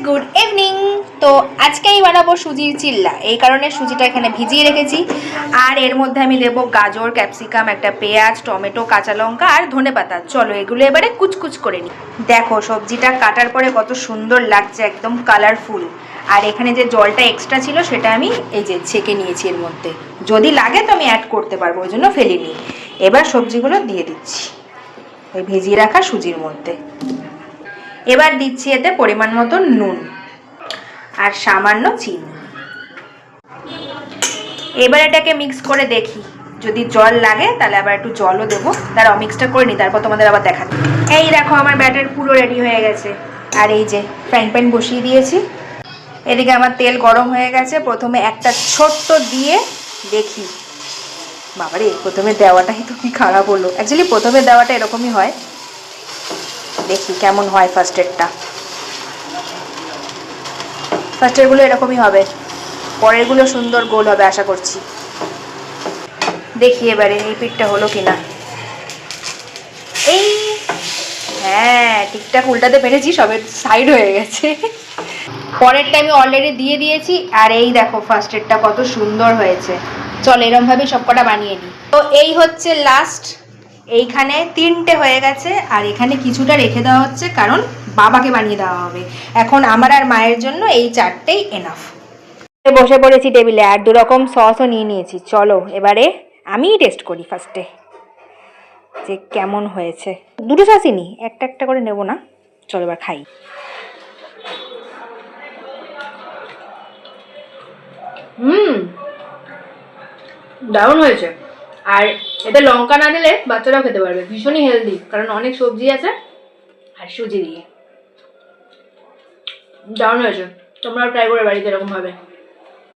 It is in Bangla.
Good evening. তো আজকে আমি বানাবো সুজির চিল্লা, এই কারণে সুজিটা এখানে ভিজিয়ে রেখেছি। আর এর মধ্যে আমি দেবো গাজর, ক্যাপসিকাম, একটা পেঁয়াজ, টমেটো, কাঁচা লঙ্কা আর ধনেপাতা। চলো এগুলো এবারে কুচকুচ করে নিই। দেখো সবজিটা কাটার পরে কত সুন্দর লাগছে, একদম কালারফুল। আর এখানে যে জলটা এক্সট্রা ছিল সেটা আমি এই যে ছেঁকে নিয়েছি এর মধ্যে, যদি লাগে তো আমি অ্যাড করতে পারবো, ওই জন্য ফেলিনি। এবার সবজিগুলো দিয়ে দিচ্ছি ওই ভিজিয়ে রাখা সুজির মধ্যে। এবার দিচ্ছি এতে পরিমাণ মতো নুন আর সামান্য চিনি। এবার এটাকে মিক্স করে দেখি, যদি জল লাগে তাহলে আবার একটু জলও দেবো। তারা মিক্সটা করে নিই, তারপর তোমাদের আবার দেখাচ্ছি। এই দেখো আমার ব্যাটার পুরো রেডি হয়ে গেছে। আর এই যে ফ্রাইং প্যান বসিয়ে দিয়েছি, এদিকে আমার তেল গরম হয়ে গেছে। প্রথমে একটা ছোট্ট দিয়ে দেখি, বাবারে প্রথমে দেওয়াটাই তো কি খারাপ হলো। অ্যাকচুয়ালি প্রথমে দেওয়াটা এরকমই হয়, দেখি কেমন হয়। ফার্স্টেরগুলো এরকমই হবে, পরেরগুলো সুন্দর গোল হবে আশা করছি। দেখি এবারে এই পিঠটা হলো কিনা। এই হ্যাঁ, ঠিকঠাক উল্টাতে পেরেছি, সবে সাইড হয়ে গেছে। পরেরটা আমি অলরেডি দিয়ে দিয়েছি। আর এই দেখো ফার্স্টেরটা কত সুন্দর হয়েছে। চল এরমভাবেই সব কটা বানিয়ে নিই। তো এই হচ্ছে লাস্ট, এইখানে 3টে হয়ে গেছে আর এখানে কিছুটা রেখে দেওয়া হচ্ছে, কারণ বাবাকে বানিয়ে দেওয়া হবে। এখন আমার আর মায়ের জন্য এই 4টেই এনাফ। বসে পড়েছি টেবিলে, আর 2 রকম সসও নিয়ে নিয়েছি। চলো এবারে আমিই টেস্ট করি ফার্স্টে যে কেমন হয়েছে। 2টো সসই নি, একটা একটা করে নেব না। চলো এবার খাই। দারুণ হয়েছে। আর এতে লঙ্কা না দিলে বাচ্চারাও খেতে পারবে, ভীষণই হেলদি, কারণ অনেক সবজি আছে আর সুজি দিয়ে। দারুণ হয়েছে, তোমরাও ট্রাই করে বাড়িতে এরকম ভাবে।